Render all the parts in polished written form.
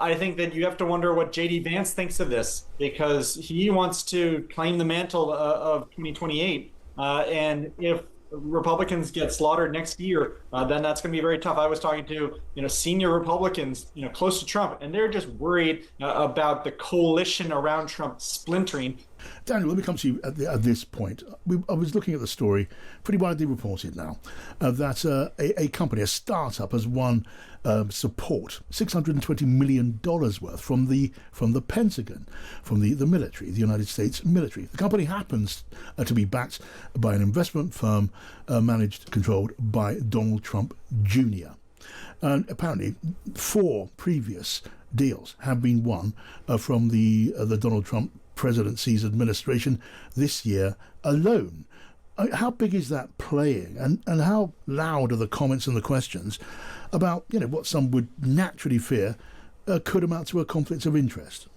I think that you have to wonder what J.D. Vance thinks of this, because he wants to claim the mantle of 2028. And if Republicans get slaughtered next year, then that's going to be very tough. I was talking to senior Republicans close to Trump, and they're just worried about the coalition around Trump splintering. Daniel, let me come to you at this point. I was looking at the story, pretty widely reported now, that a company, a startup, has won support, $620 million worth from the Pentagon, from the military, the United States military. The company happens to be backed by an investment firm controlled by Donald Trump Jr. And apparently 4 previous deals have been won from the Donald Trump presidency's administration this year alone. How big is that playing, and how loud are the comments and the questions about what some would naturally fear could amount to a conflict of interest?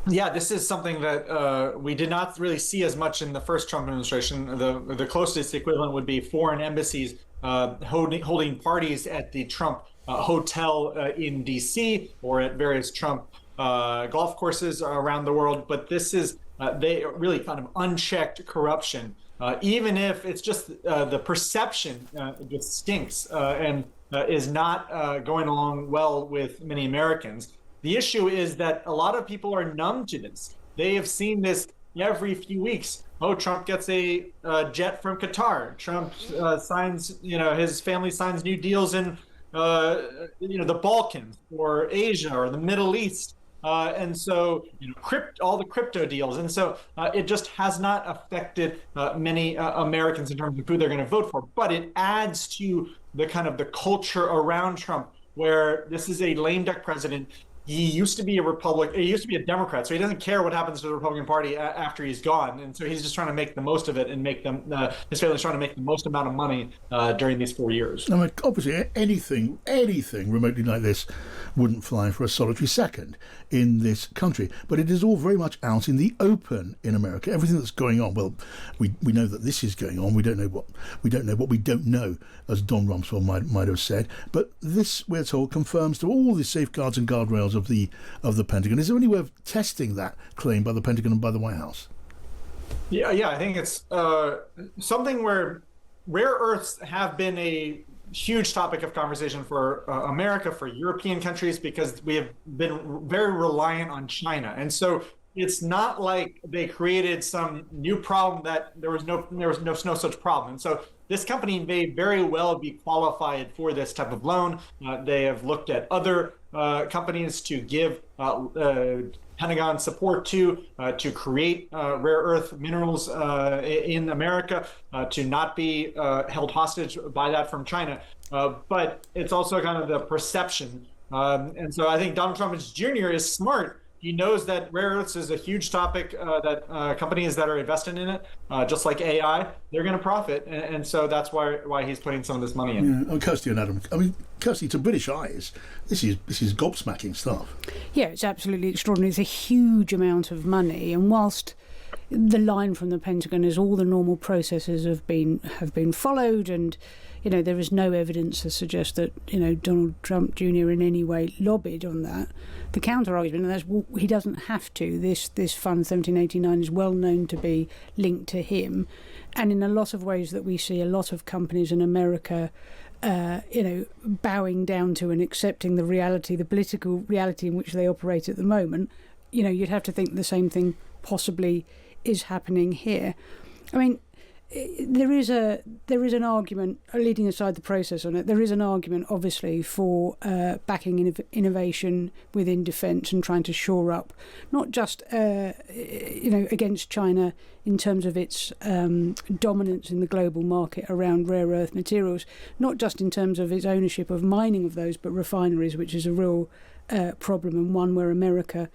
Yeah, this is something that we did not really see as much in the first Trump administration. The closest equivalent would be foreign embassies holding parties at the Trump hotel in D.C. or at various Trump golf courses around the world. But this is they really kind of unchecked corruption. Even if it's just the perception just stinks and is not going along well with many Americans. The issue is that a lot of people are numb to this. They have seen this every few weeks. Oh, Trump gets a jet from Qatar. Trump signs, his family signs new deals in, the Balkans or Asia or the Middle East. And so, all the crypto deals. And so it just has not affected many Americans in terms of who they're going to vote for. But it adds to the kind of the culture around Trump, where this is a lame duck president. He used to be a Democrat, so he doesn't care what happens to the Republican Party after he's gone. And so he's just trying to make the most of it and make them, his family's trying to make the most amount of money during these 4 years. I mean, obviously, anything remotely like this wouldn't fly for a solitary second in this country. But it is all very much out in the open in America. Everything that's going on, well, we know that this is going on. We don't know what we don't know, as Don Rumsfeld might have said. But this, we're told, confirms to all the safeguards and guardrails of the Pentagon. Is there any way of testing that claim by the Pentagon and by the White House? Yeah, I think it's something where rare earths have been a huge topic of conversation for America, for European countries, because we have been very reliant on China. And so it's not like they created some new problem that there was no such problem. And so this company may very well be qualified for this type of loan. They have looked at other companies to give Pentagon support to create rare earth minerals in America, to not be held hostage by that from China. But it's also kind of the perception. And so I think Donald Trump Jr. is smart. He knows that rare earths is a huge topic, that companies that are invested in it, just like AI, they're going to profit. And so that's why he's putting some of this money in. Yeah. Oh, Kirsty and Adam, I mean, Kirsty, to British eyes, this is gobsmacking stuff. Yeah, it's absolutely extraordinary. It's a huge amount of money. And whilst the line from the Pentagon is all the normal processes have been followed, and there is no evidence to suggest that Donald Trump Jr. in any way lobbied on that. The counter argument, and that's he doesn't have to. This fund 1789 is well known to be linked to him, and in a lot of ways that we see a lot of companies in America, bowing down to and accepting the reality, the political reality in which they operate at the moment. You'd have to think the same thing possibly is happening here. I mean, there is an argument, leading aside the process on it, there is an argument obviously for backing innovation within defence and trying to shore up not just against China in terms of its dominance in the global market around rare earth materials, not just in terms of its ownership of mining of those, but refineries, which is a real problem, and one where America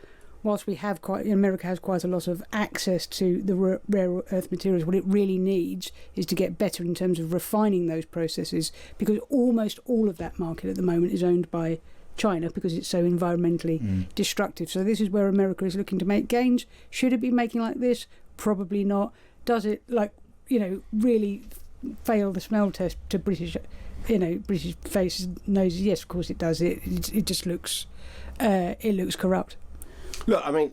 has quite a lot of access to the rare earth materials. What it really needs is to get better in terms of refining those processes, because almost all of that market at the moment is owned by China because it's so environmentally destructive. So this is where America is looking to make gains. Should it be making like this? Probably not. Does it really fail the smell test to British British faces knows. Yes, of course it does. It just looks corrupt. Look, I mean,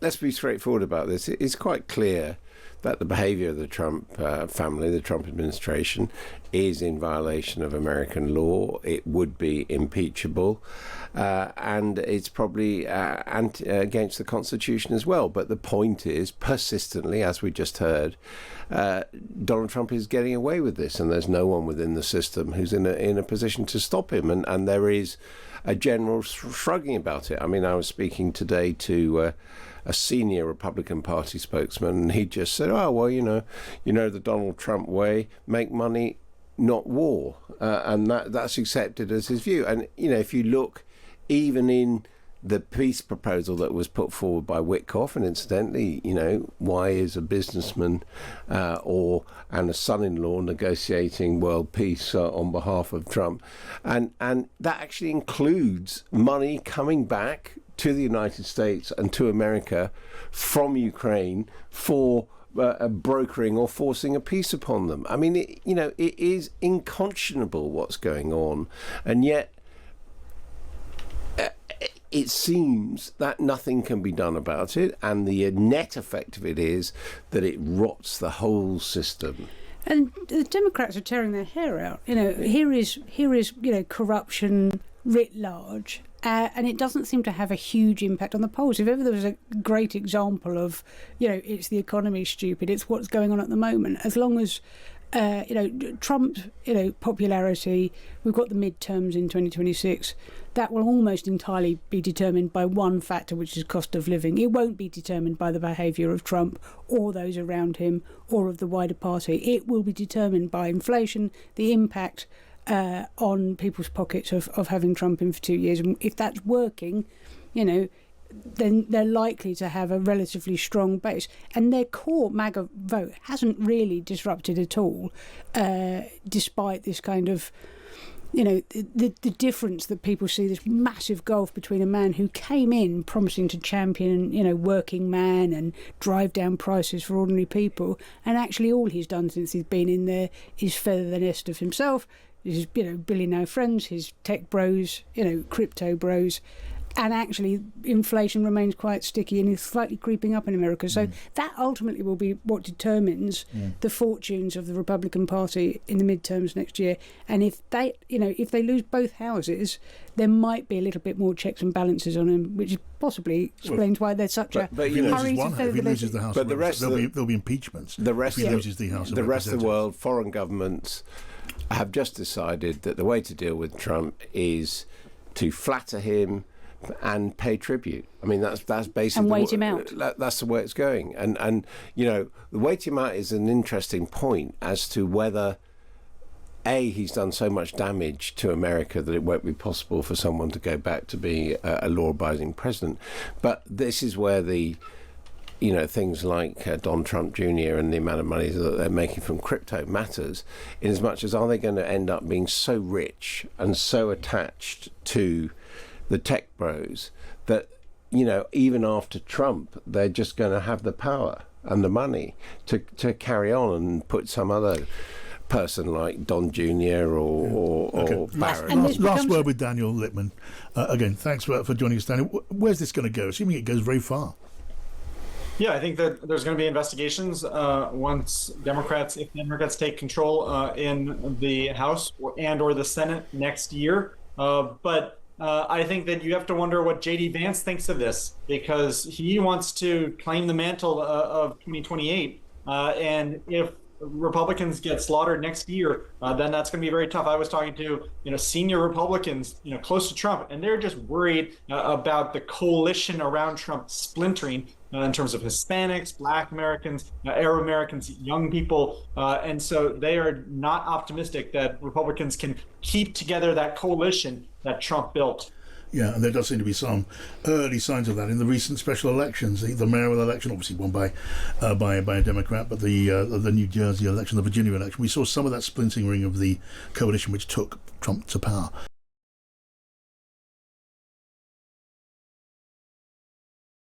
let's be straightforward about this. It's quite clear that the behaviour of the Trump family, the Trump administration, is in violation of American law. It would be impeachable, and it's probably against the Constitution as well. But the point is, persistently, as we just heard, Donald Trump is getting away with this, and there's no one within the system who's in a position to stop him. And there is a general shrugging about it. I mean, I was speaking today to a senior Republican Party spokesman, and he just said, "Oh, well, the Donald Trump way: make money, not war," and that's accepted as his view. And if you look, even in the peace proposal that was put forward by Witkoff, and incidentally, why is a businessman and a son-in-law negotiating world peace on behalf of Trump? And that actually includes money coming back to the United States and to America from Ukraine for brokering or forcing a peace upon them. I mean, it is unconscionable what's going on, and yet it seems that nothing can be done about it, and the net effect of it is that it rots the whole system. And the Democrats are tearing their hair out. Here is corruption writ large, and it doesn't seem to have a huge impact on the polls. If ever there was a great example of, it's the economy stupid, it's what's going on at the moment. As long as Trump's popularity, we've got the midterms in 2026, that will almost entirely be determined by one factor, which is cost of living. It won't be determined by the behaviour of Trump or those around him or of the wider party. It will be determined by inflation, the impact on people's pockets of having Trump in for 2 years. And if that's working, then they're likely to have a relatively strong base. And their core MAGA vote hasn't really disrupted at all, despite this kind of, the difference that people see, this massive gulf between a man who came in promising to champion, working man and drive down prices for ordinary people, and actually all he's done since he's been in there is feather the nest of himself, his billionaire friends, his tech bros, crypto bros. And actually, inflation remains quite sticky and is slightly creeping up in America. So that ultimately will be what determines the fortunes of the Republican Party in the midterms next year. And if they lose both houses, there might be a little bit more checks and balances on them, which possibly explains why there's such a hurry to feather the nest. But the rest there'll be impeachments. The rest if he loses the House of the rest of the Representatives. world, foreign governments have just decided that the way to deal with Trump is to flatter him and pay tribute. I mean, that's basically... And wait him out. That's the way it's going. And the wait him out is an interesting point as to whether, A, he's done so much damage to America that it won't be possible for someone to go back to be a law-abiding president. But this is where the... things like Don Trump Jr. and the amount of money that they're making from crypto matters, in as much as are they going to end up being so rich and so attached to the tech bros that, even after Trump, they're just going to have the power and the money to carry on and put some other person like Don Jr. or Barron. Last word with Daniel Lippman. Again, thanks for joining us, Daniel. Where's this going to go? Assuming it goes very far. Yeah, I think that there's going to be investigations once if Democrats take control in the House or the Senate next year. But I think that you have to wonder what J.D. Vance thinks of this, because he wants to claim the mantle of 2028. And if Republicans get slaughtered next year, then that's going to be very tough. I was talking to senior Republicans close to Trump, and they're just worried about the coalition around Trump splintering in terms of Hispanics, Black Americans, Arab Americans, young people, and so they are not optimistic that Republicans can keep together that coalition that Trump built. Yeah, and there does seem to be some early signs of that in the recent special elections. The mayoral election, obviously won by a Democrat, but the New Jersey election, the Virginia election, we saw some of that splintering of the coalition which took Trump to power.